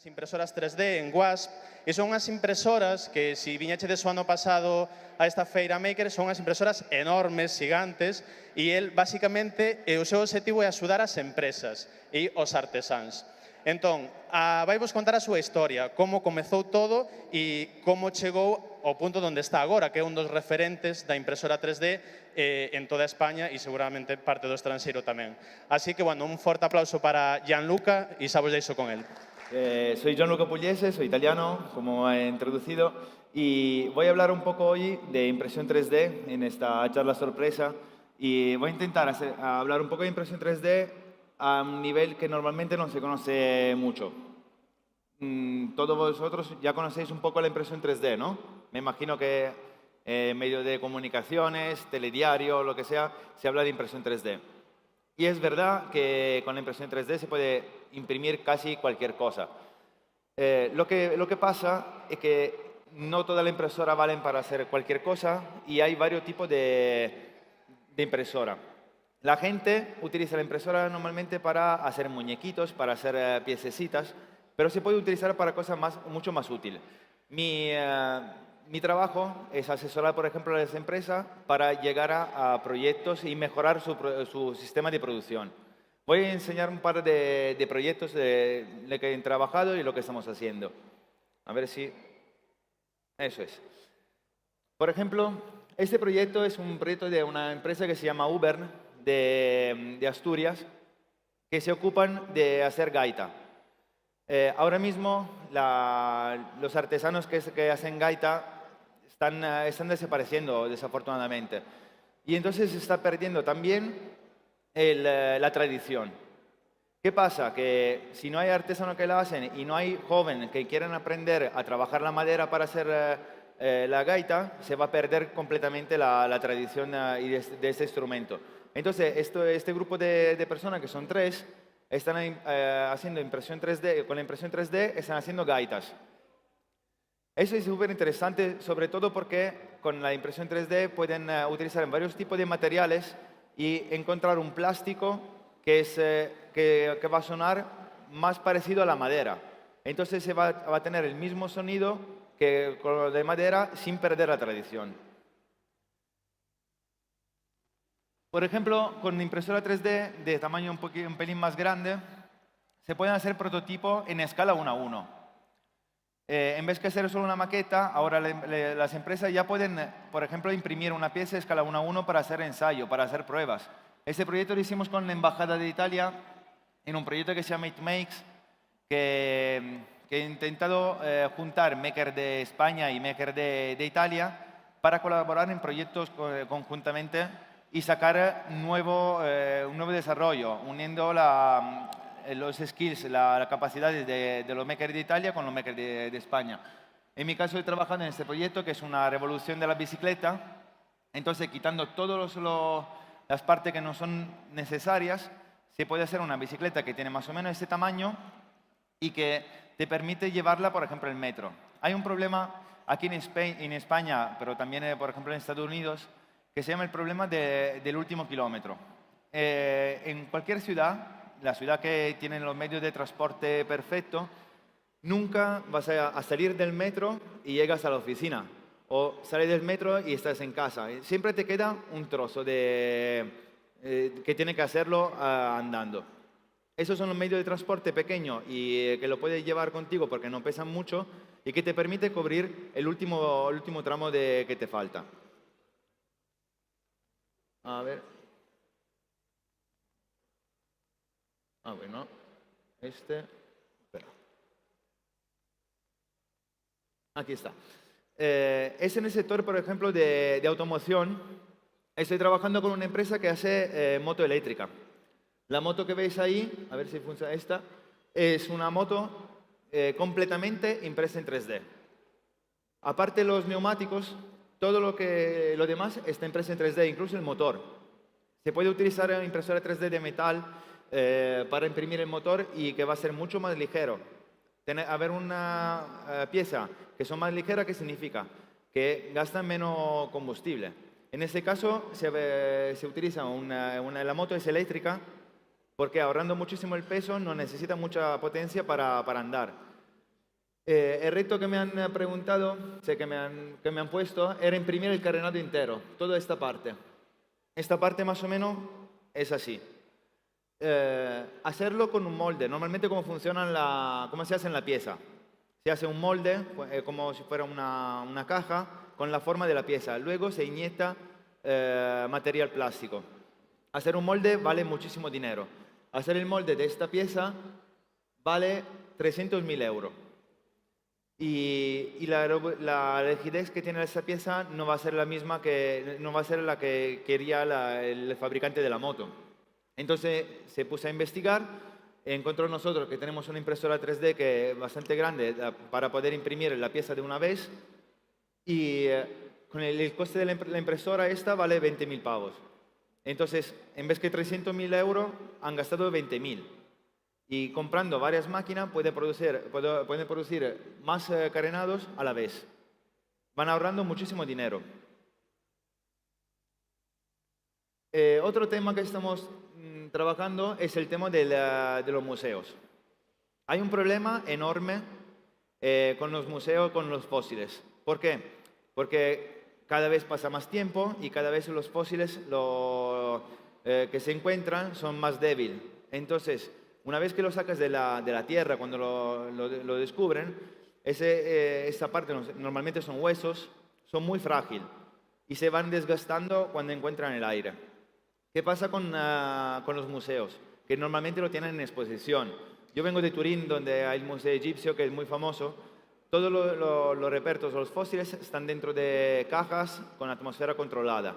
Impresoras 3D en Wasp, e son as impresoras que, se viñechedes o ano pasado a esta feira Maker, son as impresoras enormes, gigantes, e el, basicamente, o seu objetivo é axudar as empresas e os artesáns. Entón, vai vos contar a súa historia, como comezou todo e como chegou ao punto onde está agora, que é un dos referentes da impresora 3D en toda España e seguramente parte do estranxeiro tamén. Así que, bueno, un forte aplauso para Gianluca e xa vos deixo con el. Soy Gianluca Pugliese, soy italiano, como he introducido, y voy a hablar un poco hoy de impresión 3D en esta charla sorpresa. Y voy a intentar hablar un poco de impresión 3D a un nivel que normalmente no se conoce mucho. Todos vosotros ya conocéis un poco la impresión 3D, ¿no? Me imagino que en medio de comunicaciones, telediario, lo que sea, se habla de impresión 3D. Y es verdad que con la impresión 3D se puede imprimir casi cualquier cosa. Lo que pasa es que no toda la impresora valen para hacer cualquier cosa y hay varios tipos de impresora. La gente utiliza la impresora normalmente para hacer muñequitos, para hacer piececitas, pero se puede utilizar para cosas mucho más útiles. Mi trabajo es asesorar, por ejemplo, a las empresas para llegar a proyectos y mejorar su sistema de producción. Voy a enseñar un par de proyectos de los que he trabajado y lo que estamos haciendo. A ver si... Eso es. Por ejemplo, este proyecto es un proyecto de una empresa que se llama Uber de Asturias, que se ocupan de hacer gaita. Ahora mismo los artesanos que hacen gaita están desapareciendo, desafortunadamente. Y entonces se está perdiendo también la tradición. ¿Qué pasa? Que si no hay artesanos que la hacen y no hay jóvenes que quieran aprender a trabajar la madera para hacer la gaita, se va a perder completamente la tradición de este instrumento. Entonces, este grupo de personas, que son 3, están haciendo impresión 3D, con la impresión 3D están haciendo gaitas. Eso es súper interesante, sobre todo porque con la impresión 3D pueden utilizar varios tipos de materiales y encontrar un plástico que va a sonar más parecido a la madera. Entonces se va a tener el mismo sonido que con lo de madera sin perder la tradición. Por ejemplo, con impresora 3D de tamaño un pelín más grande, se pueden hacer prototipos en escala 1:1. En vez de hacer solo una maqueta, ahora las empresas ya pueden, por ejemplo, imprimir una pieza a escala 1:1 para hacer ensayo, para hacer pruebas. Este proyecto lo hicimos con la Embajada de Italia en un proyecto que se llama It Makes, que he intentado juntar Maker de España y Maker de Italia para colaborar en proyectos conjuntamente y sacar un nuevo desarrollo, uniendo los skills, las capacidades de los makers de Italia con los makers de España. En mi caso he trabajado en este proyecto, que es una revolución de la bicicleta. Entonces, quitando todas las partes que no son necesarias, se puede hacer una bicicleta que tiene más o menos ese tamaño y que te permite llevarla, por ejemplo, en metro. Hay un problema aquí en España, pero también, por ejemplo, en Estados Unidos, que se llama el problema del último kilómetro. En cualquier ciudad, la ciudad que tiene los medios de transporte perfectos, nunca vas a salir del metro y llegas a la oficina. O sales del metro y estás en casa. Siempre te queda un trozo que tiene que hacerlo andando. Esos son los medios de transporte pequeños y que lo puedes llevar contigo porque no pesan mucho y que te permite cubrir el último tramo que te falta. A ver. Bueno, espera. Aquí está. Es en el sector, por ejemplo, de automoción. Estoy trabajando con una empresa que hace moto eléctrica. La moto que veis ahí, a ver si funciona esta, es una moto completamente impresa en 3D. Aparte de los neumáticos, todo lo demás está impreso en 3D, incluso el motor. Se puede utilizar una impresora 3D de metal para imprimir el motor y que va a ser mucho más ligero. Haber una pieza que son más ligeras, ¿qué significa? Que gastan menos combustible. En este caso se utiliza la moto es eléctrica porque ahorrando muchísimo el peso no necesita mucha potencia para andar. El reto que me han preguntado, sé que me han puesto, era imprimir el carenado entero, toda esta parte. Esta parte más o menos es así. Hacerlo con un molde. Normalmente cómo se hace en la pieza. Se hace un molde como si fuera una caja con la forma de la pieza. Luego se inyecta material plástico. Hacer un molde vale muchísimo dinero. Hacer el molde de esta pieza vale 300.000 euros. Y la rigidez que tiene esta pieza no va a ser la misma no va a ser la que quería el fabricante de la moto. Entonces se puso a investigar, encontró nosotros que tenemos una impresora 3D que es bastante grande para poder imprimir la pieza de una vez y con el coste de la impresora esta vale 20.000 pavos. Entonces, en vez que 300.000 euros, han gastado 20.000. Y comprando varias máquinas pueden producir más carenados a la vez. Van ahorrando muchísimo dinero. Otro tema que estamos trabajando es el tema de los museos. Hay un problema enorme con los museos, con los fósiles. ¿Por qué? Porque cada vez pasa más tiempo y cada vez los fósiles que se encuentran son más débiles. Entonces, una vez que lo sacas de la tierra, cuando lo descubren, esa parte normalmente son huesos, son muy frágiles y se van desgastando cuando encuentran el aire. ¿Qué pasa con los museos? Que normalmente lo tienen en exposición. Yo vengo de Turín, donde hay el Museo Egipcio, que es muy famoso. Todos los repertos o los fósiles están dentro de cajas con atmósfera controlada.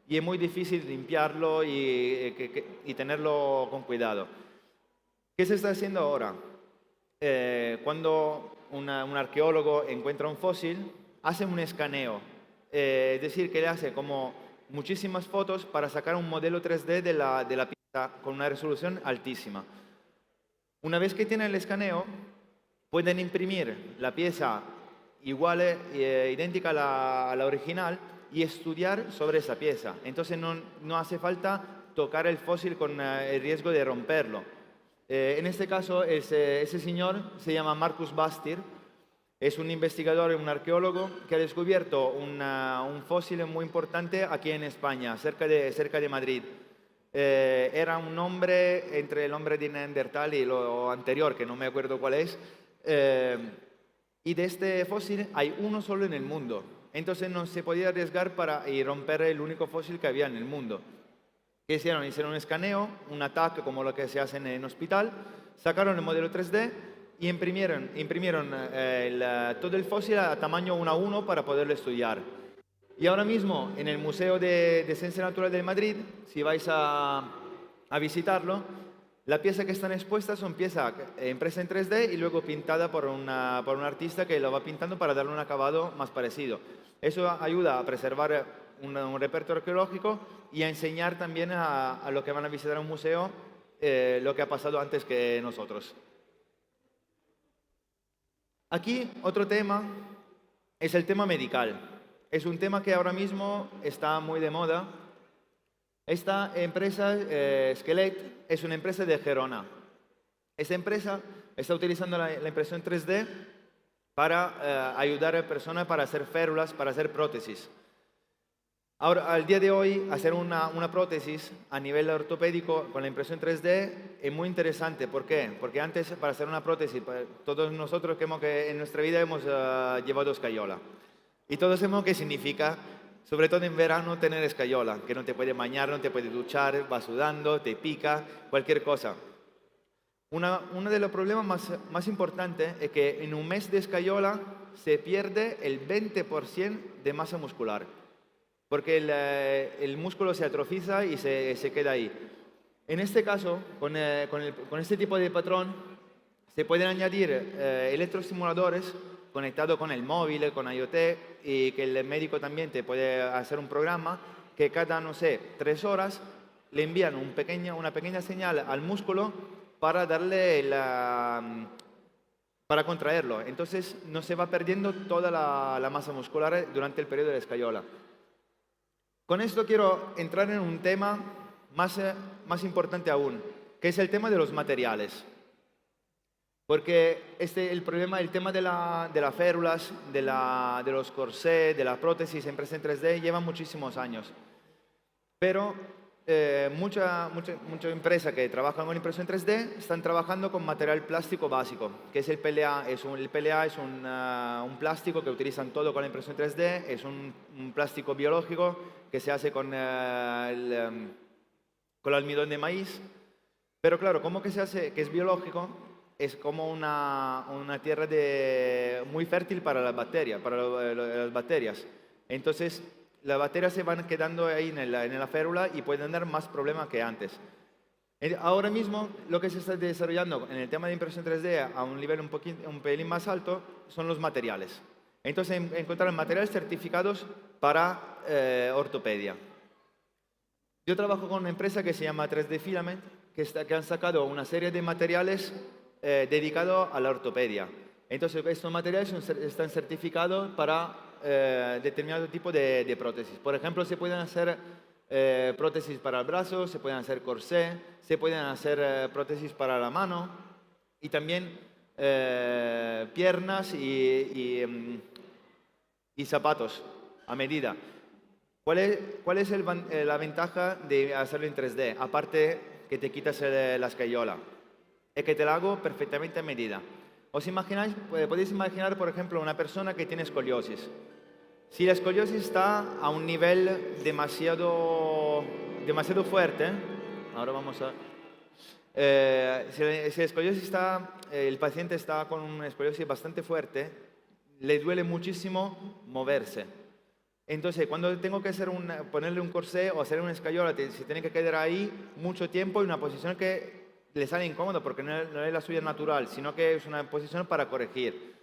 Y es muy difícil limpiarlo y tenerlo con cuidado. ¿Qué se está haciendo ahora? Cuando un arqueólogo encuentra un fósil, hace un escaneo. Es decir, que le hace como muchísimas fotos para sacar un modelo 3D de la pieza con una resolución altísima. Una vez que tienen el escaneo, pueden imprimir la pieza igual, idéntica a la original y estudiar sobre esa pieza. Entonces no hace falta tocar el fósil con el riesgo de romperlo. En este caso, ese señor se llama Marcus Bastir. Es un investigador, un arqueólogo que ha descubierto un fósil muy importante aquí en España, cerca de Madrid. Era un hombre entre el hombre de Neandertal y lo anterior, que no me acuerdo cuál es. Y de este fósil hay uno solo en el mundo. Entonces no se podía arriesgar y romper el único fósil que había en el mundo. ¿Qué hicieron? Hicieron un escaneo, un ataque como lo que se hace en hospital, sacaron el modelo 3D y imprimieron todo el fósil a tamaño 1:1 para poderlo estudiar. Y ahora mismo en el Museo de Ciencia Natural de Madrid, si vais a visitarlo, la pieza que están expuestas son piezas impresas en 3D y luego pintada por un artista que lo va pintando para darle un acabado más parecido. Eso ayuda a preservar un repertorio arqueológico y a enseñar también a los que van a visitar un museo lo que ha pasado antes que nosotros. Aquí otro tema es el tema medical. Es un tema que ahora mismo está muy de moda. Esta empresa, Skelet, es una empresa de Gerona. Esta empresa está utilizando la impresión 3D para ayudar a personas para hacer férulas, para hacer prótesis. Ahora, al día de hoy, hacer una prótesis a nivel ortopédico con la impresión 3D es muy interesante. ¿Por qué? Porque antes, para hacer una prótesis, todos nosotros que en nuestra vida hemos llevado escayola. Y todos sabemos qué significa, sobre todo en verano, tener escayola, que no te puede bañar, no te puede duchar, vas sudando, te pica, cualquier cosa. Uno de los problemas más importantes es que en un mes de escayola se pierde el 20% de masa muscular. Porque el músculo se atrofiza y se queda ahí. En este caso, con este tipo de patrón, se pueden añadir electroestimuladores conectados con el móvil, con IoT, y que el médico también te puede hacer un programa que cada, no sé, 3 horas le envían una pequeña señal al músculo para para contraerlo. Entonces no se va perdiendo toda la masa muscular durante el periodo de la escayola. Con esto quiero entrar en un tema más importante aún, que es el tema de los materiales. Porque el problema, el tema de las férulas, de los corsés, de las prótesis en impresión 3D lleva muchísimos años. Pero muchas empresas que trabajan con impresión 3D están trabajando con material plástico básico, que es el PLA. El PLA es un plástico que utilizan todo con la impresión 3D, es un plástico biológico que se hace con el almidón de maíz. Pero claro, ¿cómo que se hace? Que es biológico, es como una tierra muy fértil para las bacterias. Entonces, las bacterias se van quedando ahí en la férula y pueden dar más problemas que antes. Ahora mismo, lo que se está desarrollando en el tema de impresión 3D a un nivel un pelín más alto son los materiales. Entonces, encontrar materiales certificados para ortopedia. Yo trabajo con una empresa que se llama 3D Filament, que han sacado una serie de materiales dedicados a la ortopedia. Entonces, estos materiales están certificados para determinado tipo de prótesis. Por ejemplo, se pueden hacer prótesis para el brazo, se pueden hacer corsé, se pueden hacer prótesis para la mano y también piernas y zapatos a medida. ¿Cuál es la ventaja de hacerlo en 3D? Aparte que te quitas la escayola, es que te la hago perfectamente a medida. Podéis imaginar, por ejemplo, una persona que tiene escoliosis. Si la escoliosis está a un nivel demasiado fuerte, ahora vamos a... si la escoliosis el paciente está con una escoliosis bastante fuerte, le duele muchísimo moverse. Entonces, cuando tengo que ponerle un corsé o hacer una escayola, se tiene que quedar ahí mucho tiempo en una posición que le sale incómodo porque no es la suya natural, sino que es una posición para corregir.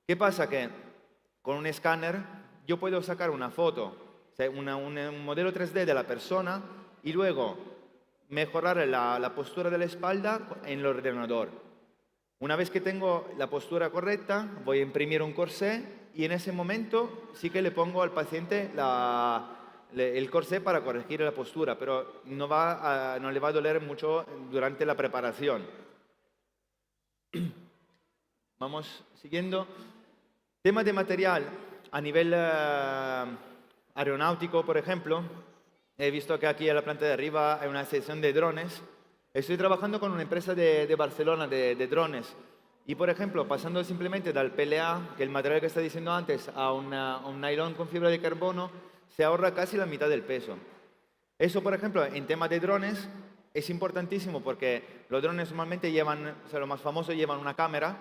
¿Qué pasa? Que con un escáner yo puedo sacar una foto, o sea, un modelo 3D de la persona y luego mejorar la postura de la espalda en el ordenador. Una vez que tengo la postura correcta, voy a imprimir un corsé y en ese momento sí que le pongo al paciente el corsé para corregir la postura, pero no le va a doler mucho durante la preparación. Vamos siguiendo. Tema de material. A nivel aeronáutico, por ejemplo, he visto que aquí en la planta de arriba hay una sección de drones. Estoy trabajando con una empresa de Barcelona de drones. Y, por ejemplo, pasando simplemente del PLA, que es el material que estaba diciendo antes, a un nylon con fibra de carbono, se ahorra casi la mitad del peso. Eso, por ejemplo, en tema de drones, es importantísimo porque los drones normalmente llevan, o sea, los más famosos llevan una cámara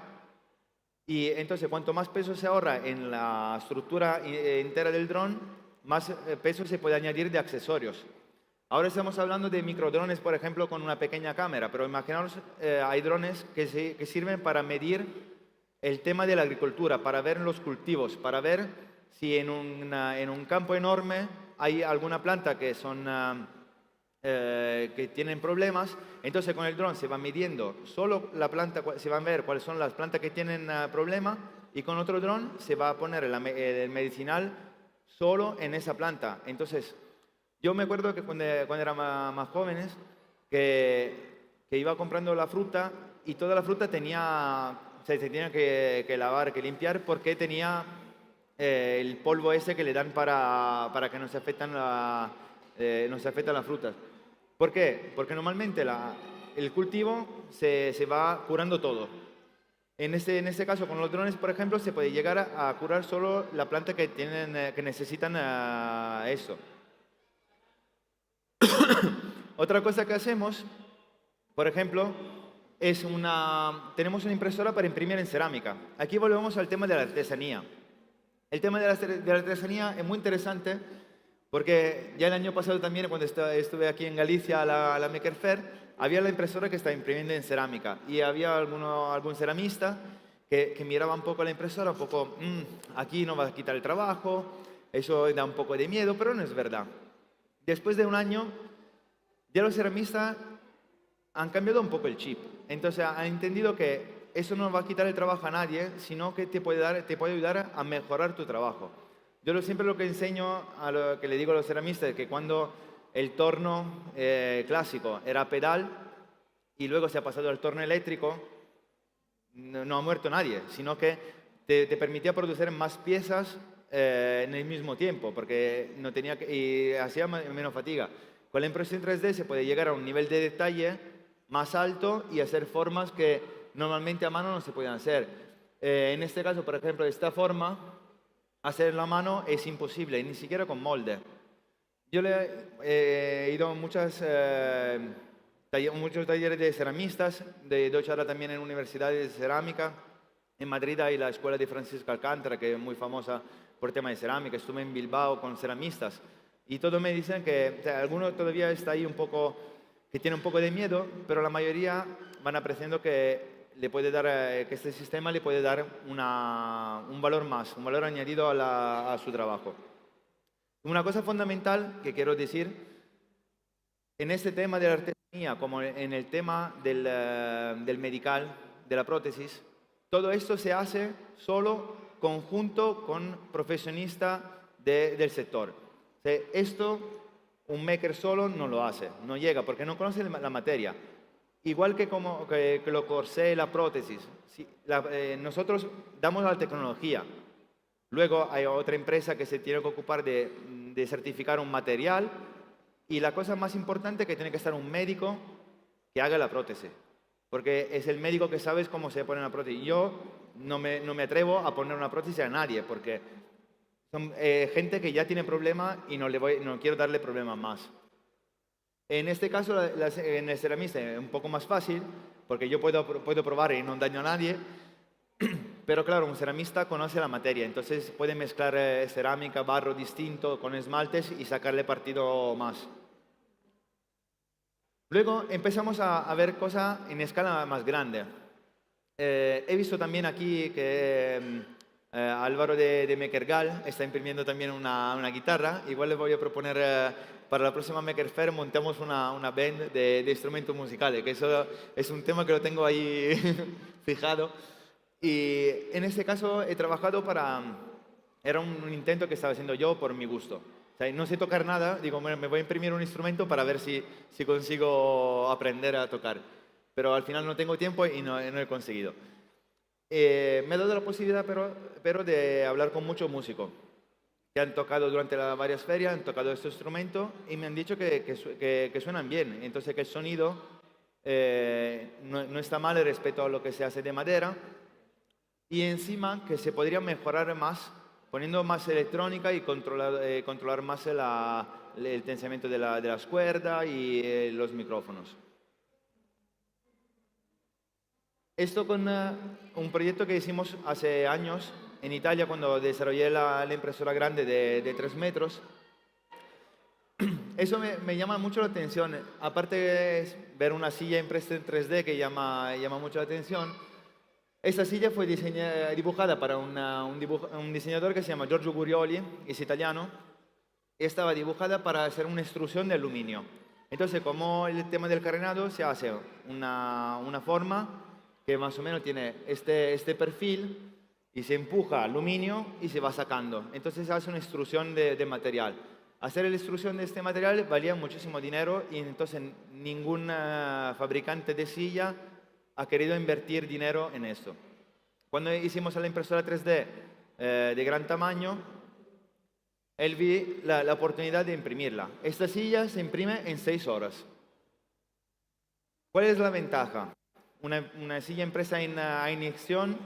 y entonces cuanto más peso se ahorra en la estructura entera del dron, más peso se puede añadir de accesorios. Ahora estamos hablando de microdrones, por ejemplo, con una pequeña cámara, pero imaginaos, hay drones que sirven para medir el tema de la agricultura, para ver los cultivos, para ver si en un campo enorme hay alguna planta que tienen problemas. Entonces con el dron se va midiendo solo la planta, se van a ver cuáles son las plantas que tienen problema y con otro dron se va a poner el medicinal solo en esa planta. Entonces, yo me acuerdo que cuando era más jóvenes, que iba comprando la fruta y toda la fruta se tenía que lavar, que limpiar porque tenía el polvo ese que le dan para que no se afecten las frutas. ¿Por qué? Porque normalmente el cultivo se va curando todo. En este caso, con los drones, por ejemplo, se puede llegar a curar solo la planta que necesitan eso. Otra cosa que hacemos, por ejemplo, tenemos una impresora para imprimir en cerámica. Aquí volvemos al tema de la artesanía. El tema de la artesanía es muy interesante porque ya el año pasado también, cuando estuve aquí en Galicia a la Maker Faire, había la impresora que estaba imprimiendo en cerámica y había algún ceramista que miraba un poco la impresora, un poco, aquí no va a quitar el trabajo, eso da un poco de miedo, pero no es verdad. Después de un año, ya los ceramistas han cambiado un poco el chip. Entonces han entendido que eso no va a quitar el trabajo a nadie, sino que te puede ayudar a mejorar tu trabajo. Yo siempre lo que enseño, lo que le digo a los ceramistas, es que cuando el torno clásico era pedal y luego se ha pasado al torno eléctrico, no ha muerto nadie, sino que te permitía producir más piezas en el mismo tiempo, porque no tenía y hacía menos fatiga. Con la impresión 3D se puede llegar a un nivel de detalle más alto y hacer formas que normalmente a mano no se pueden hacer. En este caso, por ejemplo, esta forma, hacer la mano es imposible, ni siquiera con molde. Yo he ido a muchos talleres de ceramistas, doy charla también en universidades de cerámica. En Madrid hay la escuela de Francisco Alcántara, que es muy famosa por tema de cerámica. Estuve en Bilbao con ceramistas y todos me dicen que, o sea, algunos todavía está ahí un poco, que tiene un poco de miedo, pero la mayoría van apreciando que le puede dar, que este sistema le puede dar un valor más, un valor añadido a su trabajo. Una cosa fundamental que quiero decir, en este tema de la artesanía, como en el tema del medical, de la prótesis, todo esto se hace solo conjunto con profesionistas del sector. O sea, esto un maker solo no lo hace, no llega porque no conoce la materia. Igual que lo corsé, la prótesis, nosotros damos la tecnología. Luego hay otra empresa que se tiene que ocupar de certificar un material y la cosa más importante es que tiene que estar un médico que haga la prótesis. Porque es el médico que sabe cómo se pone una prótesis. Yo no me atrevo a poner una prótesis a nadie porque son gente que ya tiene problemas y no quiero darle problemas más. En este caso, en el ceramista es un poco más fácil porque yo puedo probar y no daño a nadie. Pero claro, un ceramista conoce la materia, entonces puede mezclar cerámica, barro distinto con esmaltes y sacarle partido más. Luego empezamos a ver cosas en escala más grande. He visto también aquí que Álvaro de Mekergal está imprimiendo también una guitarra. Igual les voy a proponer para la próxima Maker Faire montemos una band de instrumentos musicales, que eso es un tema que lo tengo ahí fijado. Y en este caso he trabajado era un intento que estaba haciendo yo por mi gusto. O sea, no sé tocar nada, digo, me voy a imprimir un instrumento para ver si consigo aprender a tocar. Pero al final no tengo tiempo y no he conseguido. Me he dado la posibilidad, pero de hablar con muchos músicos que han tocado durante varias ferias, han tocado este instrumento y me han dicho que suenan bien. Entonces que el sonido no está mal respecto a lo que se hace de madera. Y encima que se podría mejorar más poniendo más electrónica y controlar más el tensamiento de las cuerdas y los micrófonos. Esto con un proyecto que hicimos hace años en Italia cuando desarrollé la impresora grande de 3 metros. Eso me llama mucho la atención. Aparte de ver una silla impresa en 3D que llama mucho la atención. Esta silla fue dibujada para un diseñador que se llama Giorgio Gurioli, es italiano, y estaba dibujada para hacer una extrusión de aluminio. Entonces, como el tema del carenado, se hace una forma que más o menos tiene este perfil y se empuja aluminio y se va sacando. Entonces se hace una extrusión de material. Hacer la extrusión de este material valía muchísimo dinero y entonces ningún fabricante de silla ha querido invertir dinero en esto. Cuando hicimos la impresora 3D de gran tamaño, él vi la oportunidad de imprimirla. Esta silla se imprime en 6 horas. ¿Cuál es la ventaja? Una silla impresa a inyección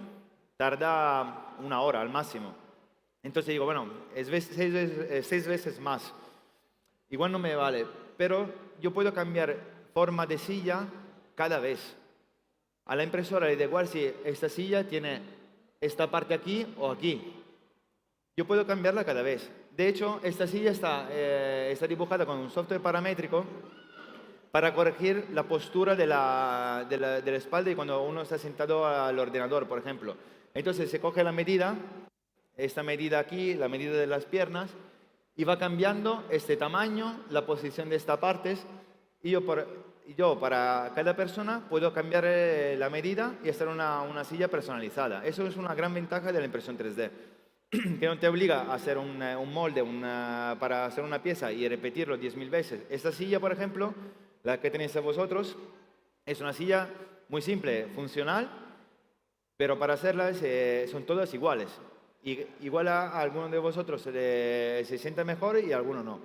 tarda 1 hora al máximo. Entonces digo, bueno, es 6 veces más. Igual no me vale, pero yo puedo cambiar forma de silla cada vez. A la impresora le da igual si esta silla tiene esta parte aquí o aquí. Yo puedo cambiarla cada vez. De hecho, esta silla está dibujada con un software paramétrico para corregir la postura de la espalda y cuando uno está sentado al ordenador, por ejemplo. Entonces se coge la medida, esta medida aquí, la medida de las piernas, y va cambiando este tamaño, la posición de estas partes, y yo para cada persona puedo cambiar la medida y hacer una silla personalizada. Eso es una gran ventaja de la impresión 3D, que no te obliga a hacer un molde para hacer una pieza y repetirlo 10.000 veces. Esta silla, por ejemplo, la que tenéis a vosotros, es una silla muy simple, funcional, pero para hacerlas son todas iguales. Y igual a alguno de vosotros se siente mejor y a alguno no.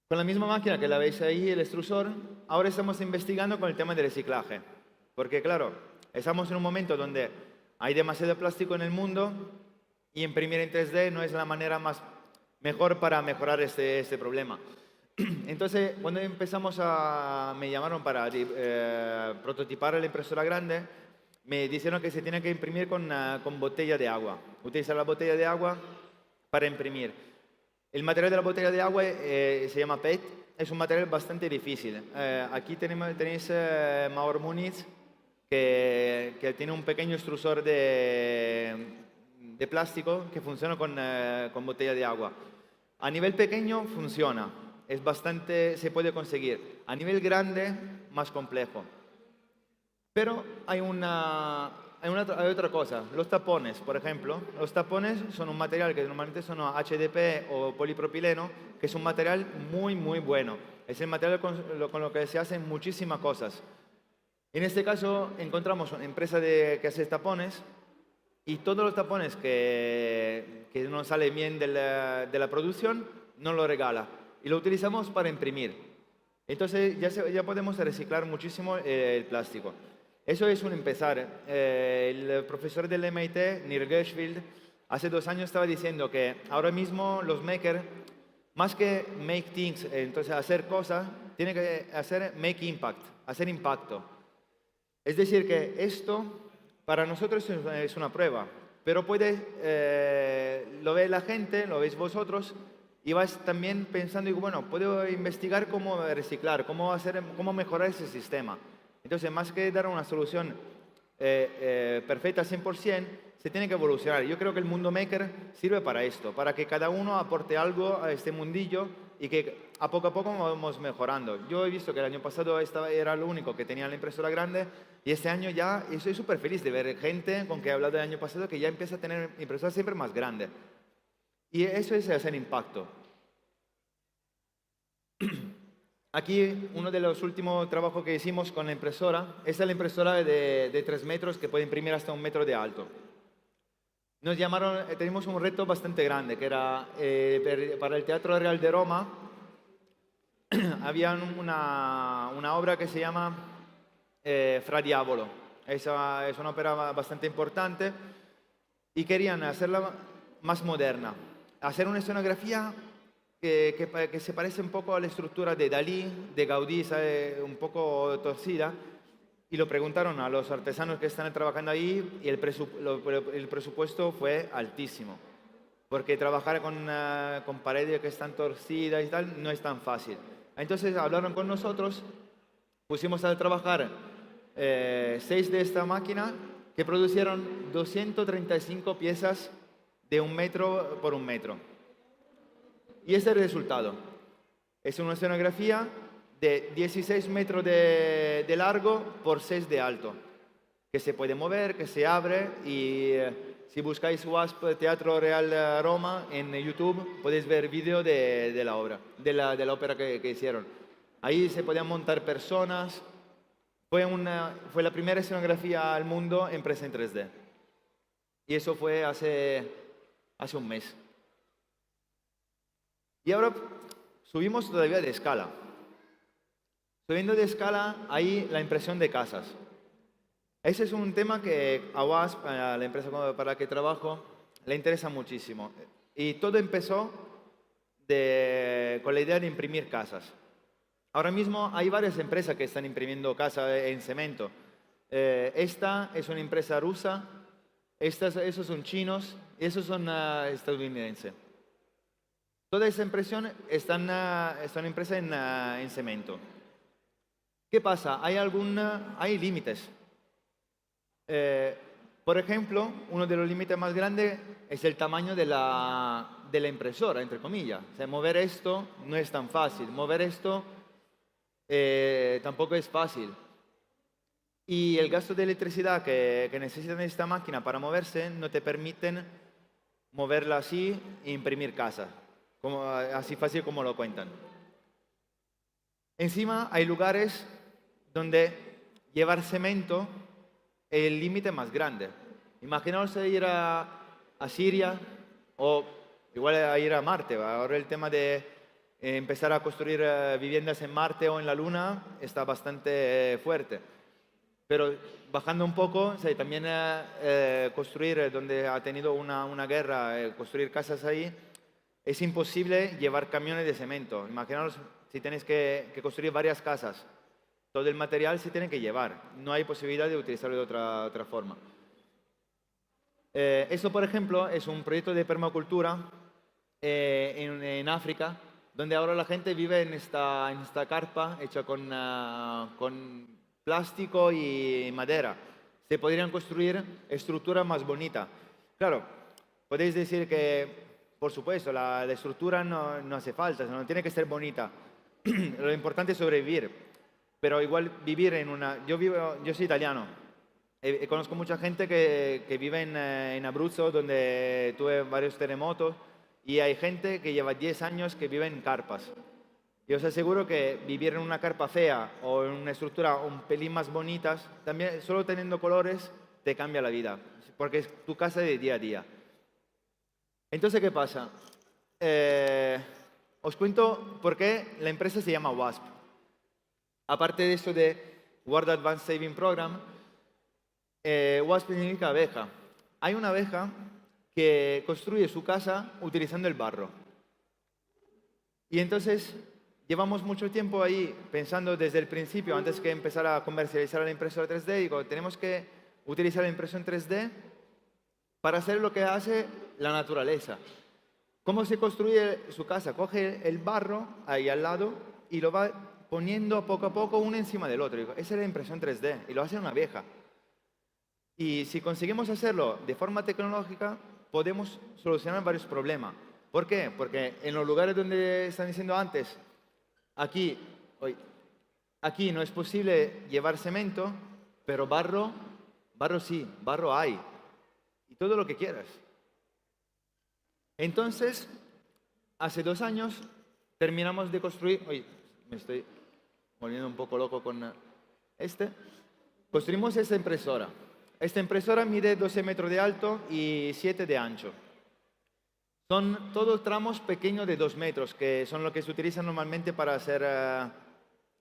Con la misma máquina que la veis ahí, el extrusor, ahora estamos investigando con el tema del reciclaje. Porque claro, estamos en un momento donde hay demasiado plástico en el mundo y imprimir en 3D no es la manera mejor para mejorar este problema. Entonces, cuando me llamaron para prototipar la impresora grande, me dijeron que se tiene que imprimir con botella de agua. Utilizar la botella de agua para imprimir. El material de la botella de agua se llama PET, es un material bastante difícil. Aquí tenéis Maur Muniz, que tiene un pequeño extrusor de plástico que funciona con botella de agua. A nivel pequeño funciona, se puede conseguir. A nivel grande, más complejo. Pero hay otra cosa, los tapones, por ejemplo. Los tapones son un material que normalmente son HDP o polipropileno, que es un material muy, muy bueno. Es el material con lo que se hacen muchísimas cosas. En este caso encontramos una empresa que hace tapones y todos los tapones que no salen bien de la producción nos lo regala y lo utilizamos para imprimir. Entonces ya podemos reciclar muchísimo el plástico. Eso es un empezar. El profesor del MIT, Nir Gershfield, hace 2 años estaba diciendo que ahora mismo los makers, más que make things, entonces hacer cosas, tienen que hacer make impact, hacer impacto. Es decir, que esto para nosotros es una prueba, pero lo ve la gente, lo veis vosotros, y vais también pensando, bueno, puedo investigar cómo reciclar, cómo mejorar ese sistema. Entonces, más que dar una solución perfecta al 100%, se tiene que evolucionar. Yo creo que el mundo maker sirve para esto, para que cada uno aporte algo a este mundillo y que a poco vamos mejorando. Yo he visto que el año pasado era lo único que tenía la impresora grande y este año ya estoy súper feliz de ver gente con que he hablado el año pasado que ya empieza a tener impresoras siempre más grandes. Y eso es hacer impacto. Aquí, uno de los últimos trabajos que hicimos con la impresora, esta es la impresora de 3 metros que puede imprimir hasta 1 metro de alto. Nos llamaron, teníamos un reto bastante grande, que era para el Teatro Real de Roma, había una obra que se llama Fra Diavolo. Es una ópera bastante importante y querían hacerla más moderna, hacer una escenografía que se parece un poco a la estructura de Dalí, de Gaudí, un poco torcida, y lo preguntaron a los artesanos que están trabajando ahí y el presupuesto fue altísimo, porque trabajar con paredes que están torcidas y tal no es tan fácil. Entonces hablaron con nosotros, pusimos a trabajar 6 de esta máquina que producieron 235 piezas de 1 metro por 1 metro. Y ese es el resultado. Es una escenografía de 16 metros de largo por 6 de alto, que se puede mover, que se abre y si buscáis WASP Teatro Real Roma en YouTube podéis ver vídeo de la obra, de la ópera que hicieron. Ahí se podían montar personas. Fue la primera escenografía al mundo impresa en 3D. Y eso fue hace 1 mes. Y ahora subimos todavía de escala. Subiendo de escala, hay la impresión de casas. Ese es un tema que a WASP, a la empresa para la que trabajo, le interesa muchísimo. Y todo empezó con la idea de imprimir casas. Ahora mismo hay varias empresas que están imprimiendo casas en cemento. Esta es una empresa rusa, esos son chinos y esos son estadounidenses. Toda esa impresión están impresas en cemento. ¿Qué pasa? Hay límites. Por ejemplo, uno de los límites más grandes es el tamaño de la impresora, entre comillas. O sea, mover esto no es tan fácil. Mover esto tampoco es fácil. Y el gasto de electricidad que necesitan esta máquina para moverse no te permiten moverla así e imprimir casas. Así fácil como lo cuentan. Encima hay lugares donde llevar cemento es el límite más grande. Imaginaos ir a Siria o igual a ir a Marte. Ahora el tema de empezar a construir viviendas en Marte o en la Luna está bastante fuerte. Pero bajando un poco, sí, también construir donde ha tenido una guerra, construir casas ahí, es imposible llevar camiones de cemento. Imaginaos si tenéis que construir varias casas. Todo el material se tiene que llevar. No hay posibilidad de utilizarlo de otra forma. Eso, por ejemplo, es un proyecto de permacultura en África, donde ahora la gente vive en esta carpa hecha con plástico y madera. Se podrían construir estructuras más bonitas. Claro, podéis decir que, por supuesto, la estructura no hace falta, no tiene que ser bonita. Lo importante es sobrevivir. Pero igual vivir en una... Yo soy italiano. Conozco mucha gente que vive en Abruzzo, donde tuve varios terremotos, y hay gente que lleva 10 años que vive en carpas. Y os aseguro que vivir en una carpa fea o en una estructura un pelín más bonitas, también solo teniendo colores te cambia la vida, porque es tu casa de día a día. Entonces, ¿qué pasa? Os cuento por qué la empresa se llama WASP. Aparte de esto de World Advanced Saving Program, WASP significa abeja. Hay una abeja que construye su casa utilizando el barro. Y entonces llevamos mucho tiempo ahí pensando desde el principio, antes que empezar a comercializar la impresora 3D, digo, tenemos que utilizar la impresión 3D para hacer lo que hace la naturaleza. ¿Cómo se construye su casa? Coge el barro ahí al lado y lo va poniendo poco a poco uno encima del otro. Digo, esa es la impresión 3D y lo hace una abeja. Y si conseguimos hacerlo de forma tecnológica, podemos solucionar varios problemas. ¿Por qué? Porque en los lugares donde están diciendo antes, aquí no es posible llevar cemento, pero barro sí, barro hay. Y todo lo que quieras. Entonces, hace 2 años terminamos de construir... me estoy volviendo un poco loco con construimos esta impresora. Esta impresora mide 12 metros de alto y 7 de ancho. Son todos tramos pequeños de 2 metros, que son lo que se utilizan normalmente para hacer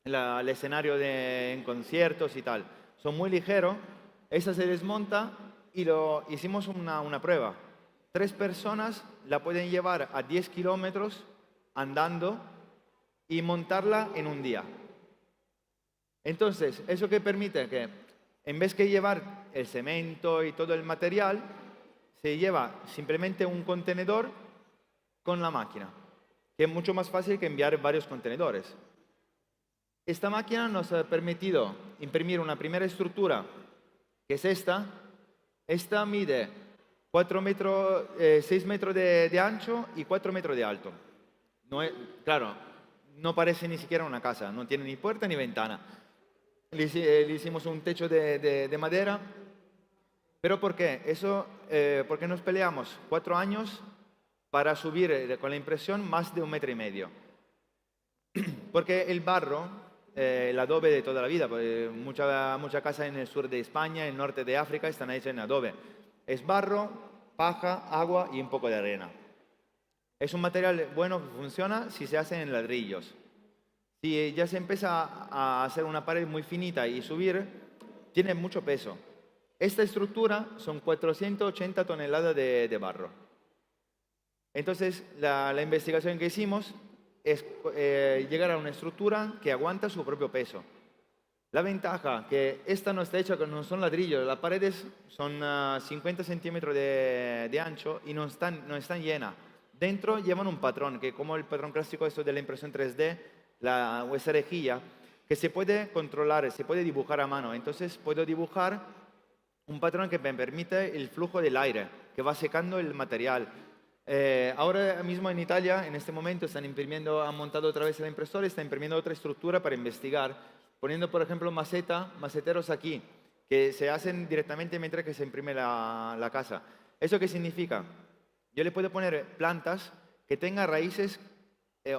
el escenario en conciertos y tal. Son muy ligeros. Esa se desmonta y hicimos una prueba. 3 personas la pueden llevar a 10 kilómetros andando y montarla en un día. Entonces, ¿eso qué permite? Que en vez de llevar el cemento y todo el material, se lleva simplemente un contenedor con la máquina, que es mucho más fácil que enviar varios contenedores. Esta máquina nos ha permitido imprimir una primera estructura, que es esta. Esta mide 6 metros de ancho y 4 metros de alto. Claro, no parece ni siquiera una casa, no tiene ni puerta ni ventana. Le hicimos un techo de madera. ¿Pero por qué? Porque nos peleamos 4 años para subir con la impresión más de 1,5 metros. Porque el barro, el adobe de toda la vida, mucha casa en el sur de España, en el norte de África, están hechas en adobe. Es barro, paja, agua y un poco de arena. Es un material bueno que funciona si se hace en ladrillos. Si ya se empieza a hacer una pared muy finita y subir, tiene mucho peso. Esta estructura son 480 toneladas de barro. Entonces, la investigación que hicimos es llegar a una estructura que aguanta su propio peso. La ventaja que esta no está hecha, no son ladrillos, las paredes son 50 centímetros de ancho y no están llenas. Dentro llevan un patrón, que como el patrón clásico esto de la impresión 3D, esa rejilla, que se puede controlar, se puede dibujar a mano. Entonces puedo dibujar un patrón que me permite el flujo del aire, que va secando el material. Ahora mismo en Italia, en este momento, han montado otra vez la impresora y están imprimiendo otra estructura para investigar, poniendo, por ejemplo, maceteros aquí, que se hacen directamente mientras que se imprime la casa. ¿Eso qué significa? Yo le puedo poner plantas que tengan raíces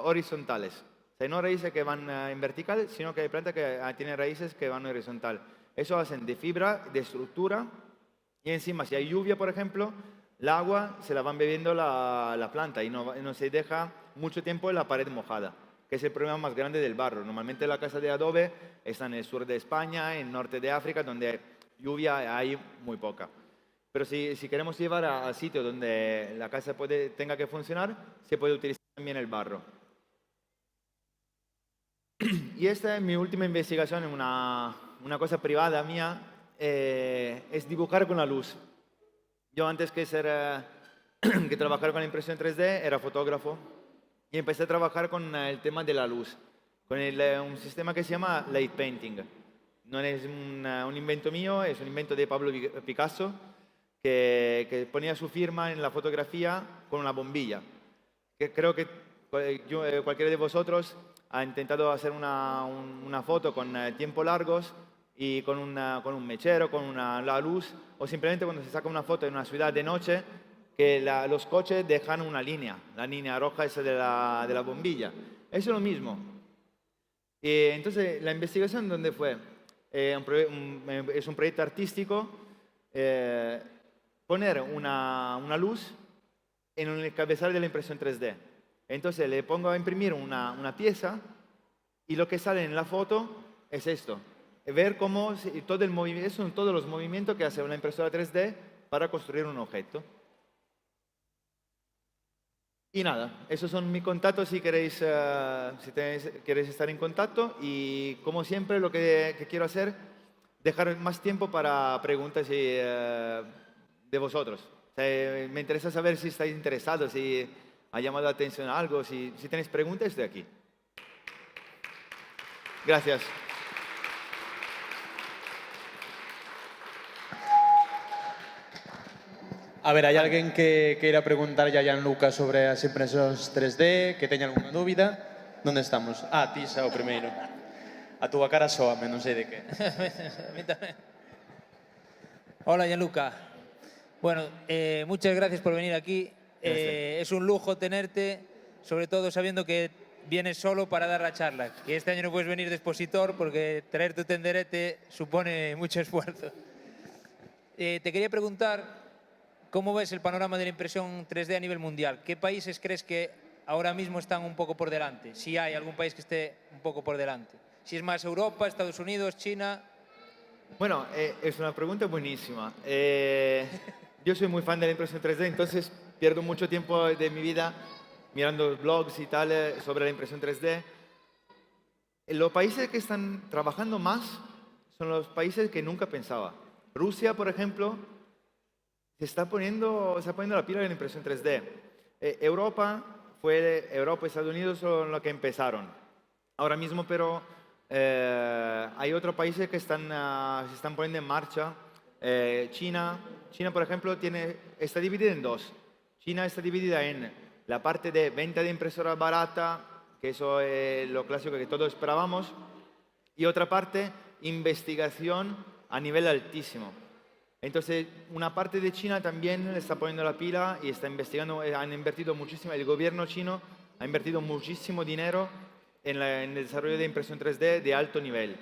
horizontales. O sea, no raíces que van en vertical, sino que hay plantas que tienen raíces que van en horizontal. Eso hacen de fibra, de estructura, y encima, si hay lluvia, por ejemplo, el agua se la van bebiendo la planta y no se deja mucho tiempo en la pared mojada, que es el problema más grande del barro. Normalmente la casa de adobe está en el sur de España, en el norte de África, donde lluvia hay muy poca. Pero si queremos llevar a sitios donde la casa tenga que funcionar, se puede utilizar también el barro. Y esta es mi última investigación, una cosa privada mía, es dibujar con la luz. Yo antes que trabajar con la impresión 3D era fotógrafo y empecé a trabajar con el tema de la luz, con un sistema que se llama light painting. No es un invento mío, es un invento de Pablo Picasso, que ponía su firma en la fotografía con una bombilla. Creo que cualquiera de vosotros ha intentado hacer una foto con tiempos largos y con un mechero, con la luz, o simplemente cuando se saca una foto en una ciudad de noche, que los coches dejan una línea, la línea roja esa de la bombilla. Eso es lo mismo. Entonces, la investigación, ¿dónde fue? Es un proyecto artístico, poner una luz en el cabezal de la impresión 3D. Entonces le pongo a imprimir una pieza y lo que sale en la foto es esto. Ver cómo son todos los movimientos que hace una impresora 3D para construir un objeto. Y nada, esos son mis contactos si queréis estar en contacto. Y como siempre lo que quiero hacer, dejar más tiempo para preguntas de vosotros. O sea, me interesa saber si estáis interesados, si ha llamado la atención algo. Si tenéis preguntas, estoy aquí. Gracias. A ver, ¿hay alguien que queira preguntar ya a Gianluca sobre as impresores 3D, que teña algunha dúbida? Onde estamos? Ah, ti xa o primeiro. A túa cara soame, non sei de que. A mí también. Hola, Gianluca. Bueno, muchas gracias por venir aquí. Es un lujo tenerte, sobre todo sabiendo que vienes solo para dar la charla. Que este año no puedes venir de expositor porque traer tu tenderete supone mucho esfuerzo. Te quería preguntar, ¿cómo ves el panorama de la impresión 3D a nivel mundial? ¿Qué países crees que ahora mismo están un poco por delante? Si hay algún país que esté un poco por delante. Si es más Europa, Estados Unidos, China. Bueno, es una pregunta buenísima. Yo soy muy fan de la impresión 3D, entonces pierdo mucho tiempo de mi vida mirando blogs y tal sobre la impresión 3D. Los países que están trabajando más son los países que nunca pensaba. Rusia, por ejemplo, se está poniendo la pila de la impresión 3D. Europa y Estados Unidos son los que empezaron. Ahora mismo, pero hay otros países que se están poniendo en marcha. China, por ejemplo, está dividida en dos. China está dividida en la parte de venta de impresora barata, que eso es lo clásico que todos esperábamos, y otra parte, investigación a nivel altísimo. Entonces, una parte de China también le está poniendo la pila y está investigando, han invertido muchísimo, el gobierno chino ha invertido muchísimo dinero en el desarrollo de impresión 3D de alto nivel.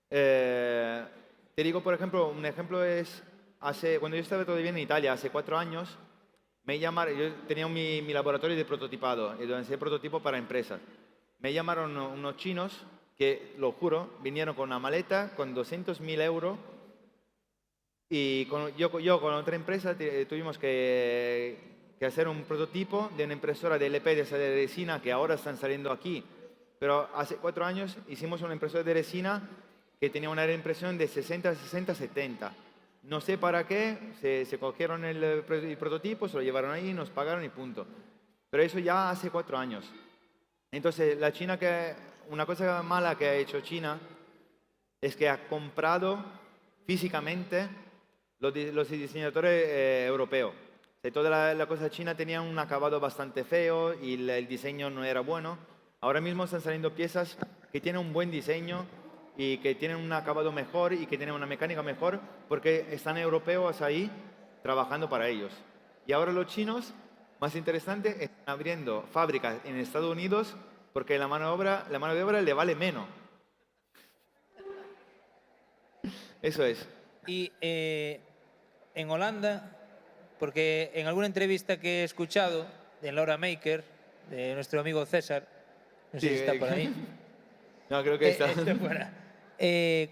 Te digo, por ejemplo, un ejemplo es, cuando yo estaba todavía en Italia, hace 4 años, yo tenía mi laboratorio de prototipado, y donde hacía prototipo para empresas. Me llamaron unos chinos que, lo juro, vinieron con una maleta con 200.000 euros y yo con otra empresa tuvimos que hacer un prototipo de una impresora de LP de resina que ahora están saliendo aquí. Pero hace 4 años hicimos una impresora de resina que tenía una impresión de 60, 60, 70. No sé para qué, se cogieron el prototipo, se lo llevaron ahí, nos pagaron y punto. Pero eso ya hace 4 años. Entonces, una cosa mala que ha hecho China es que ha comprado físicamente los diseñadores europeos. O sea, toda la cosa china tenía un acabado bastante feo y el diseño no era bueno. Ahora mismo están saliendo piezas que tienen un buen diseño y que tienen un acabado mejor y que tienen una mecánica mejor porque están europeos ahí trabajando para ellos. Y ahora los chinos, más interesante, están abriendo fábricas en Estados Unidos porque la mano de obra le vale menos. Eso es. Y en Holanda, porque en alguna entrevista que he escuchado de Laura Maker, de nuestro amigo César, no sé si está por ahí. No, creo que está. Está fuera.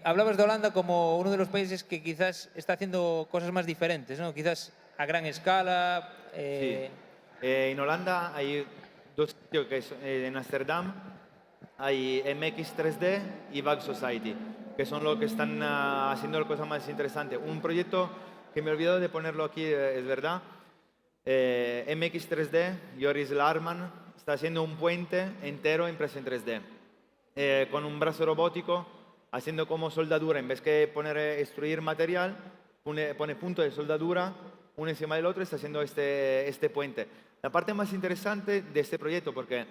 Hablabas de Holanda como uno de los países que quizás está haciendo cosas más diferentes, ¿no? Quizás a gran escala. Sí. En Holanda hay dos sitios, que en Ámsterdam hay MX 3D y Bug Society, que son los que están haciendo las cosas más interesantes. Un proyecto que me he olvidado de ponerlo aquí, es verdad. MX 3D, Joris Larman, está haciendo un puente entero impreso en 3D, con un brazo robótico, haciendo como soldadura. En vez que extruir material, pone punto de soldadura uno encima del otro y está haciendo este puente. La parte más interesante de este proyecto, porque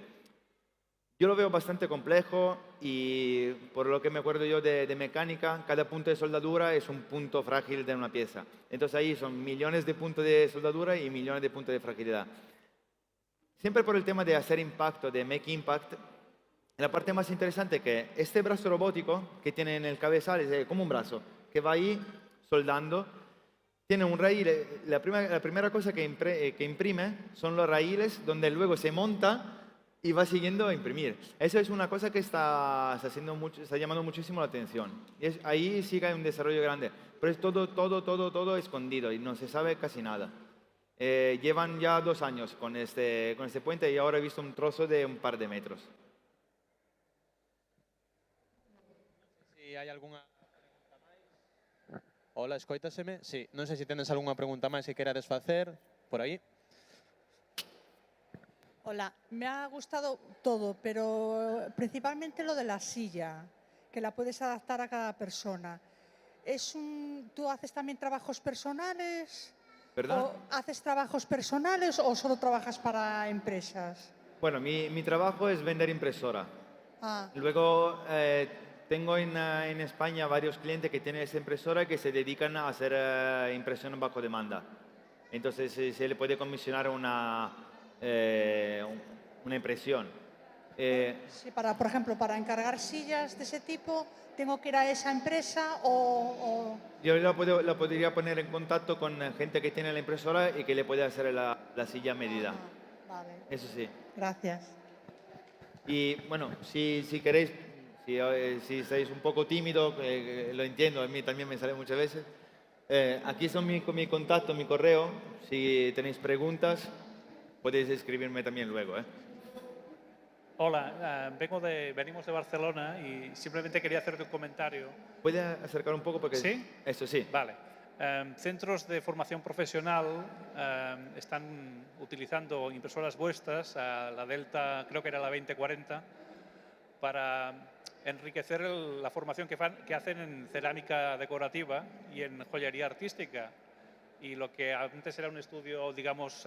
yo lo veo bastante complejo y por lo que me acuerdo yo de mecánica, cada punto de soldadura es un punto frágil de una pieza. Entonces ahí son millones de puntos de soldadura y millones de puntos de fragilidad. Siempre por el tema de hacer impacto, de make impact, la parte más interesante es que este brazo robótico que tiene en el cabezal es como un brazo que va ahí soldando. Tiene un raíl, la primera cosa que imprime son los raíles donde luego se monta y va siguiendo a imprimir. Eso es una cosa que está llamando muchísimo la atención. Ahí sí que hay un desarrollo grande, pero es todo escondido y no se sabe casi nada. Llevan ya 2 años con este puente y ahora he visto un trozo de un par de metros. Si hai algunha pregunta máis. Hola, escoitaseme? Sí, non sei se tenes algunha pregunta máis que querades facer por aí. Hola, me ha gustado todo, pero principalmente lo de la silla, que la puedes adaptar a cada persona. ¿Tú haces también trabajos personales? ¿Perdón? ¿Haces trabajos personales o solo trabajas para empresas? Bueno, mi trabajo es vender impresora. Ah, Luego tengo en España varios clientes que tienen esa impresora que se dedican a hacer impresión bajo demanda. Entonces se le puede comisionar una impresión. sí, por ejemplo, para encargar sillas de ese tipo, ¿tengo que ir a esa empresa o...? Yo la podría poner en contacto con gente que tiene la impresora y que le puede hacer la silla a medida. Ah, vale, Eso sí. gracias. Y bueno, si queréis, si estáis un poco tímido, lo entiendo, a mí también me sale muchas veces. Aquí son mi contacto, mi correo. Si tenéis preguntas, podéis escribirme también luego. Hola, venimos de Barcelona y simplemente quería hacerte un comentario. ¿Puede acercar un poco? Porque ¿Sí? Eso sí. Vale. Centros de formación profesional están utilizando impresoras vuestras, la Delta, creo que era la 2040, para enriquecer la formación que hacen en cerámica decorativa y en joyería artística. Y lo que antes era un estudio, digamos,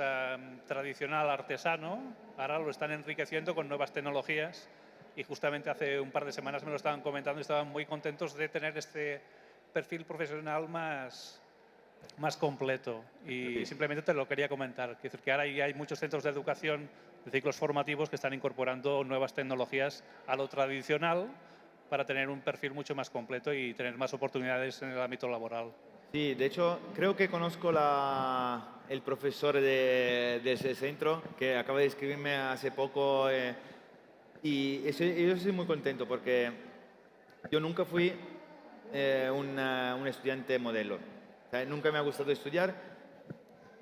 tradicional, artesano, ahora lo están enriqueciendo con nuevas tecnologías. Y justamente hace un par de semanas me lo estaban comentando y estaban muy contentos de tener este perfil profesional más completo. Y simplemente te lo quería comentar. Es decir, que ahora hay muchos centros de educación, de ciclos formativos, que están incorporando nuevas tecnologías a lo tradicional para tener un perfil mucho más completo y tener más oportunidades en el ámbito laboral. Sí, de hecho, creo que conozco el profesor de ese centro que acaba de escribirme hace poco y yo estoy muy contento porque yo nunca fui un estudiante modelo. O sea, nunca me ha gustado estudiar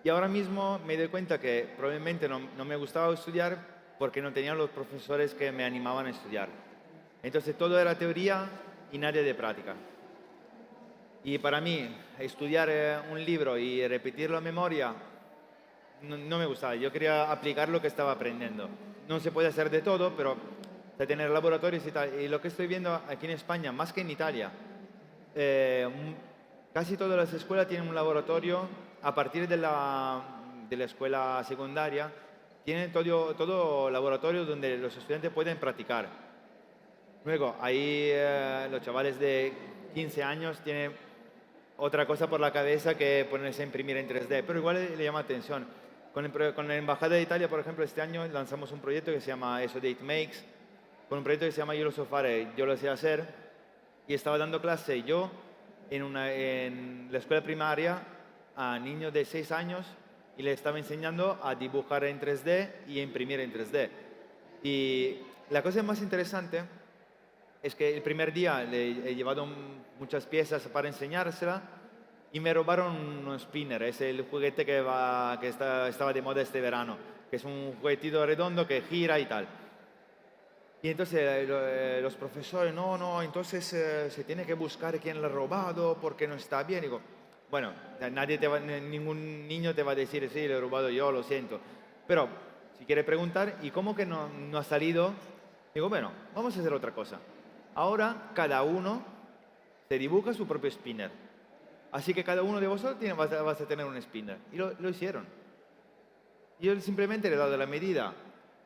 y ahora mismo me doy cuenta que probablemente no me gustaba estudiar porque no tenía los profesores que me animaban a estudiar. Entonces todo era teoría y nada de práctica. Y para mí, estudiar un libro y repetirlo a memoria no me gustaba. Yo quería aplicar lo que estaba aprendiendo. No se puede hacer de todo, pero de tener laboratorios y tal. Y lo que estoy viendo aquí en España, más que en Italia, casi todas las escuelas tienen un laboratorio a partir de la escuela secundaria. Tienen todo laboratorio donde los estudiantes pueden practicar. Luego, ahí los chavales de 15 años tienen otra cosa por la cabeza que ponerse a imprimir en 3D, pero igual le llama atención. Con la Embajada de Italia, por ejemplo, este año lanzamos un proyecto que se llama Eso Date Makes, con un proyecto que se llama Yo lo sé fare, yo lo sé hacer, y estaba dando clase yo en la escuela primaria a niños de 6 años y les estaba enseñando a dibujar en 3D y a imprimir en 3D. Y la cosa más interesante es que el primer día le he llevado muchas piezas para enseñársela y me robaron un spinner, es el juguete que estaba de moda este verano, que es un juguetito redondo que gira y tal. Y entonces los profesores, no, entonces se tiene que buscar quién lo ha robado porque no está bien. Digo, bueno, ningún niño te va a decir, sí, lo he robado yo, lo siento. Pero si quiere preguntar, ¿y cómo que no ha salido? Digo, bueno, vamos a hacer otra cosa. Ahora cada uno se dibuja su propio spinner. Así que cada uno de vosotros vas a tener un spinner. Y lo hicieron. Yo simplemente le he dado la medida,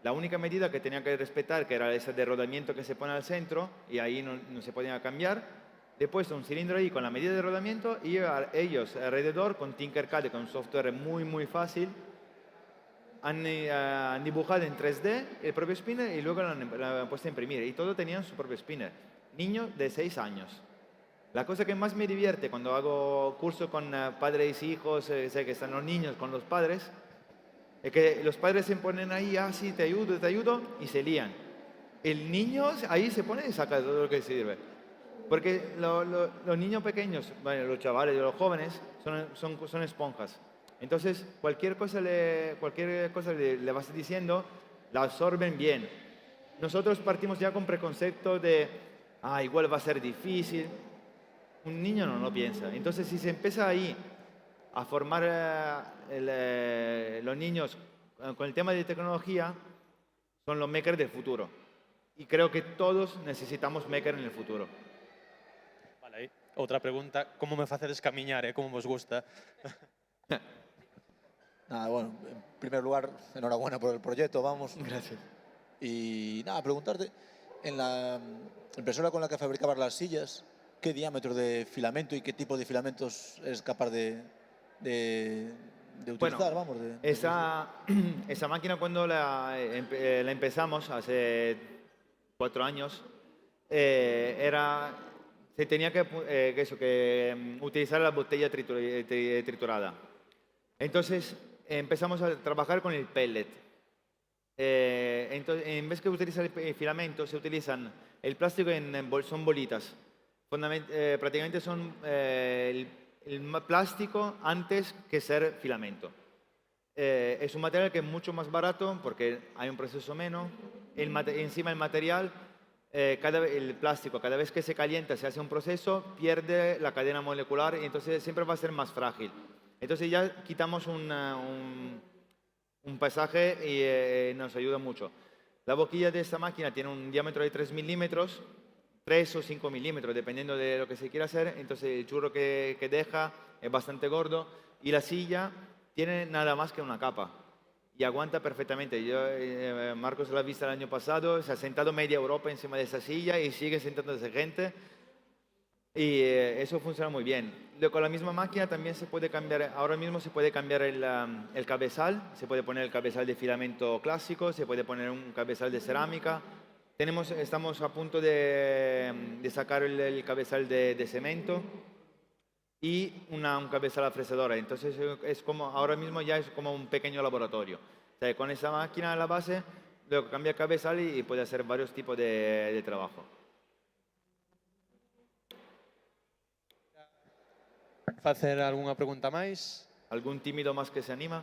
la única medida que tenía que respetar, que era esa de rodamiento que se pone al centro, y ahí no se podía cambiar. Le he puesto un cilindro ahí con la medida de rodamiento y ellos alrededor, con Tinkercad, con un software muy fácil, han dibujado en 3D el propio spinner y luego lo han puesto a imprimir. Y todos tenían su propio spinner. Niños de 6 años. La cosa que más me divierte cuando hago curso con padres y hijos, sé que están los niños con los padres, es que los padres se ponen ahí, sí, te ayudo, y se lían. El niño ahí se pone y saca todo lo que sirve. Porque los niños pequeños, bueno, los chavales, los jóvenes, son esponjas. Entonces, cualquier cosa le vas diciendo, la absorben bien. Nosotros partimos ya con preconcepto de, igual va a ser difícil. Un niño no lo piensa. Entonces, si se empieza ahí a formar los niños con el tema de tecnología, son los makers del futuro. Y creo que todos necesitamos makers en el futuro. Vale, outra pregunta, como me facedes camiñar, como vos gusta? Nada, bueno, en primer lugar, enhorabuena por el proyecto, vamos. Gracias. Y nada, preguntarte, en la impresora con la que fabricabas las sillas, ¿qué diámetro de filamento y qué tipo de filamentos es capaz de utilizar? Bueno, vamos, esa máquina cuando la empezamos hace 4 años, se tenía que utilizar la botella triturada. Entonces empezamos a trabajar con el pellet. Entonces, en vez de utilizar el filamento, se utilizan el plástico son bolitas. Prácticamente son el plástico antes que ser filamento. Es un material que es mucho más barato porque hay un proceso menos. Encima el material, el plástico, cada vez que se calienta, se hace un proceso, pierde la cadena molecular y entonces siempre va a ser más frágil. Entonces ya quitamos un pasaje y nos ayuda mucho. La boquilla de esta máquina tiene un diámetro de 3 milímetros, 3 o 5 milímetros, dependiendo de lo que se quiera hacer. Entonces el churro que deja es bastante gordo y la silla tiene nada más que una capa y aguanta perfectamente. Marcos la ha visto el año pasado, se ha sentado media Europa encima de esa silla y sigue sentándose gente. Y eso funciona muy bien. Con la misma máquina también se puede cambiar, ahora mismo se puede cambiar el cabezal, se puede poner el cabezal de filamento clásico, se puede poner un cabezal de cerámica. Estamos a punto de sacar el cabezal de cemento y un cabezal a fresadora. Entonces es como, ahora mismo ya es como un pequeño laboratorio. O sea, con esa máquina a la base, luego cambia el cabezal y puede hacer varios tipos de trabajo. Facer algunha pregunta máis? ¿Algún tímido más que se anima?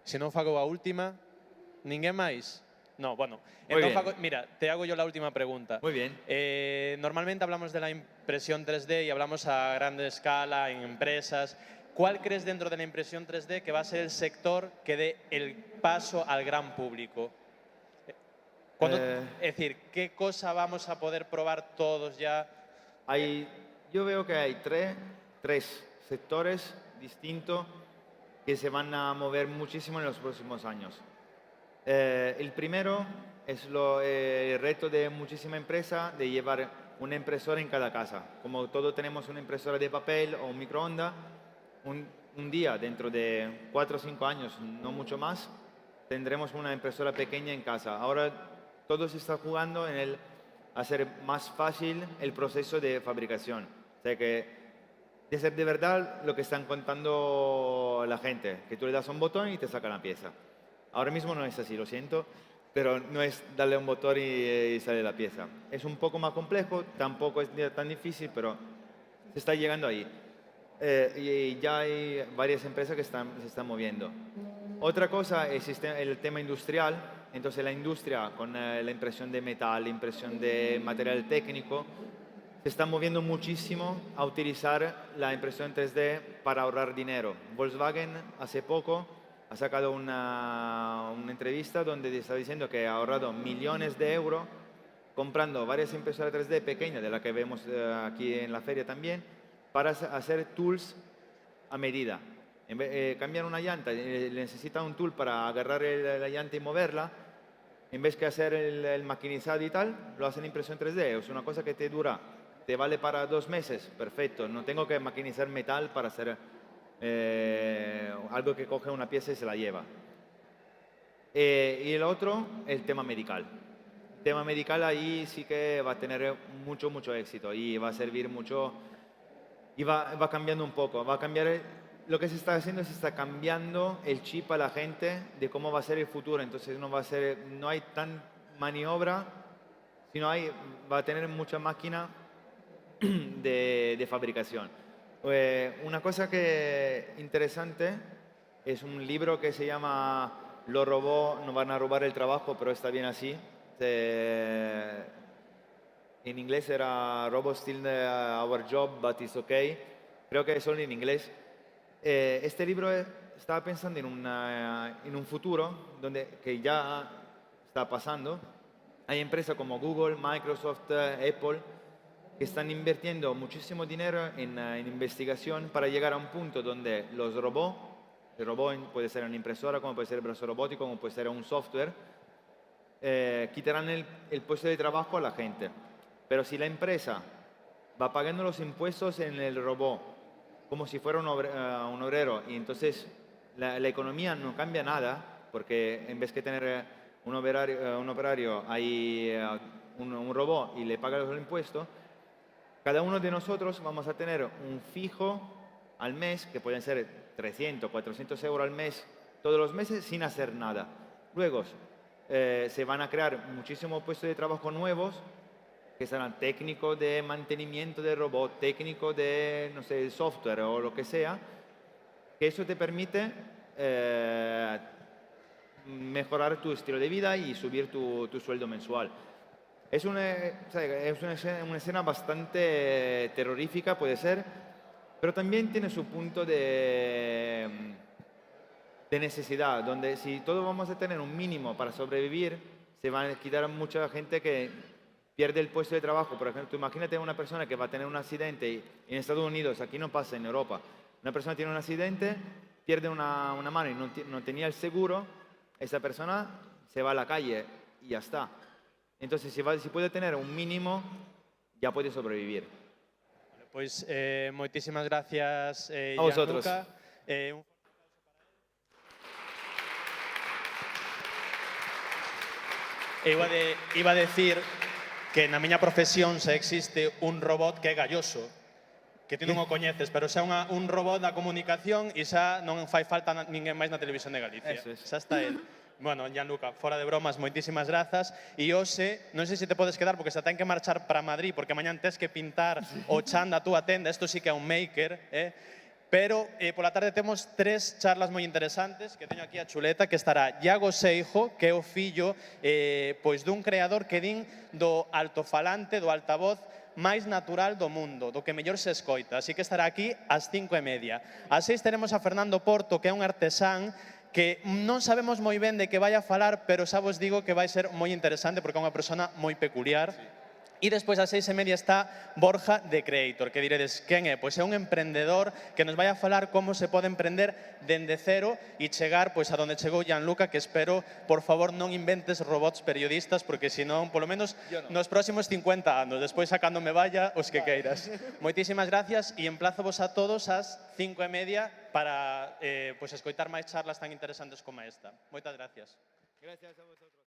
Se non fago a última, ninguén máis? No, bueno. Muy bien. Mira, te hago yo la última pregunta. Muy bien. Normalmente hablamos de la impresión 3D y hablamos a gran escala, en empresas. ¿Cuál crees dentro de la impresión 3D que va a ser el sector que dé el paso al gran público? Es decir, ¿qué cosa vamos a poder probar todos ya? Yo veo que hay tres sectores distintos que se van a mover muchísimo en los próximos años. El primero es el reto de muchísima empresa de llevar una impresora en cada casa. Como todos tenemos una impresora de papel o un microondas, un día, dentro de 4 o 5 años, no mucho más, tendremos una impresora pequeña en casa. Ahora todo se está jugando en el hacer más fácil el proceso de fabricación. O sea que de ser de verdad lo que están contando la gente, que tú le das un botón y te saca la pieza. Ahora mismo no es así, lo siento, pero no es darle un botón y sale la pieza. Es un poco más complejo, tampoco es tan difícil, pero se está llegando ahí. Y ya hay varias empresas que se están moviendo. Otra cosa es el tema industrial. Entonces la industria con la impresión de metal, la impresión de material técnico, se está moviendo muchísimo a utilizar la impresión 3D para ahorrar dinero. Volkswagen hace poco ha sacado una entrevista donde está diciendo que ha ahorrado millones de euros comprando varias impresoras 3D pequeñas, de las que vemos aquí en la feria también, para hacer tools a medida. Cambiar una llanta, necesita un tool para agarrar la llanta y moverla, en vez que hacer el maquinizado y tal, lo hacen en impresión 3D. Es una cosa que te vale para 2 meses, perfecto. No tengo que maquinizar metal para hacer algo que coge una pieza y se la lleva. Y el otro, el tema medical. El tema medical ahí sí que va a tener mucho, mucho éxito y va a servir mucho y va cambiando un poco. Va a cambiar, lo que se está haciendo es se está cambiando el chip a la gente de cómo va a ser el futuro. Entonces no hay tan maniobra, sino va a tener mucha máquina de fabricación. Una cosa que interesante es un libro que se llama Los robots no van a robar el trabajo, pero está bien así. En inglés era Robots Steal Our Job, but it's okay. Creo que es solo en inglés. Este libro estaba pensando en un futuro que ya está pasando. Hay empresas como Google, Microsoft, Apple, que están invirtiendo muchísimo dinero en investigación para llegar a un punto donde el robot puede ser una impresora, como puede ser el brazo robótico, como puede ser un software, quitarán el puesto de trabajo a la gente. Pero si la empresa va pagando los impuestos en el robot como si fuera un obrero, y entonces la economía no cambia nada, porque en vez que tener un operario hay un robot y le paga los impuestos, cada uno de nosotros vamos a tener un fijo al mes, que pueden ser 300, 400 euros al mes, todos los meses, sin hacer nada. Luego, se van a crear muchísimos puestos de trabajo nuevos, que serán técnico de mantenimiento de robot, técnico de, no sé, software o lo que sea, que eso te permite mejorar tu estilo de vida y subir tu sueldo mensual. Es una escena bastante terrorífica, puede ser, pero también tiene su punto de necesidad, donde si todos vamos a tener un mínimo para sobrevivir, se van a quitar mucha gente que pierde el puesto de trabajo. Por ejemplo, tú imagínate una persona que va a tener un accidente y en Estados Unidos, aquí no pasa, en Europa, una persona tiene un accidente, pierde una mano y no tenía el seguro, esa persona se va a la calle y ya está. Entonces, si puede tener un mínimo, ya puede sobrevivir. Pois moitísimas gracias, A vosotros. Gianluca. Iba a decir que na miña profesión xa existe un robot que é galloso, que ti non o coñeces, pero xa un robot da comunicación e xa non fai falta ninguén máis na televisión de Galicia. Eso es. Xa está el. Bueno, Gianluca, fora de bromas, moitísimas grazas. E hoxe, non sei se te podes quedar, porque xa ten que marchar para Madrid, porque mañan tes que pintar o chan da túa tenda. Isto sí que é un maker, Pero pola tarde temos 3 charlas moi interesantes, que teño aquí a chuleta, que estará Iago Seijo, que é o fillo pois dun creador que din do altofalante, do altavoz máis natural do mundo, do que mellor se escoita. Así que estará aquí ás 5:30. Ás 6 teremos a Fernando Porto, que é un artesán que non sabemos moi ben de que vai a falar, pero xa vos digo que vai ser moi interesante porque é unha persona moi peculiar. E despois ás 6:30 está Borja de Creator, que diredes, quen é? Pois é un emprendedor que nos vai a falar como se pode emprender dende cero e chegar pois a donde chegou Gianluca, que espero, por favor, non inventes robots periodistas, porque senón, polo menos nos próximos 50 anos, despois a cando me vaya, os que queiras. Moitísimas gracias e emplázovos a todos ás 5:30 para pois escoitar máis charlas tan interesantes como esta. Moitas gracias. Gracias a vosotros.